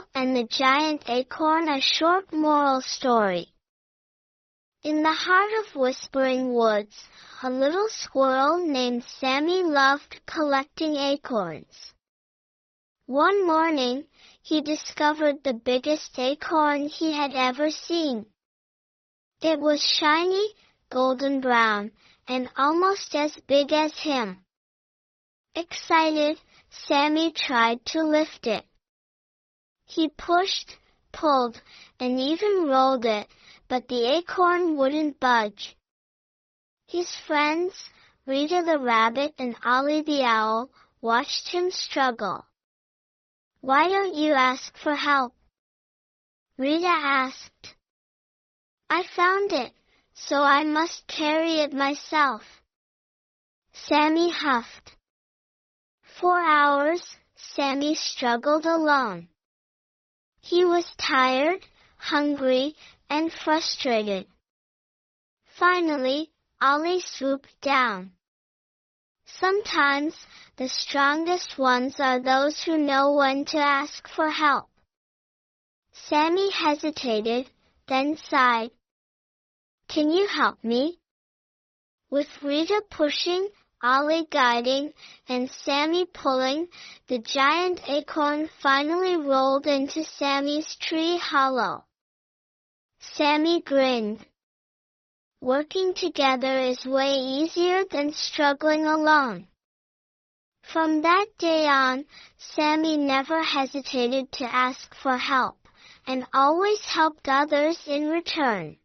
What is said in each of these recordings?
Squirrel and the Giant Acorn, a short moral story. In the heart of Whispering Woods, a little squirrel named Sammy loved collecting acorns. One morning, he discovered the biggest acorn he had ever seen. It was shiny, golden brown, and almost as big as him. Excited, Sammy tried to lift it. He pushed, pulled, and even rolled it, but the acorn wouldn't budge. His friends, Rita the rabbit and Ollie the owl, watched him struggle. "Why don't you ask for help?" Rita asked. "I found it, so I must carry it myself." Sammy huffed. For hours, Sammy struggled alone. He was tired, hungry, and frustrated. Finally, Ollie swooped down. Sometimes, the strongest ones are those who know when to ask for help. Sammy hesitated, then sighed. "Can you help me?" With Rita pushing, Ollie guiding, and Sammy pulling, the giant acorn finally rolled into Sammy's tree hollow. Sammy grinned. Working together is way easier than struggling alone. From that day on, Sammy never hesitated to ask for help, and always helped others in return.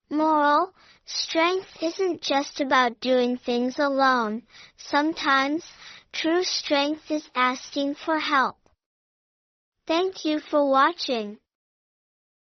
Moral: strength isn't just about doing things alone. Sometimes, true strength is asking for help. Thank you for watching.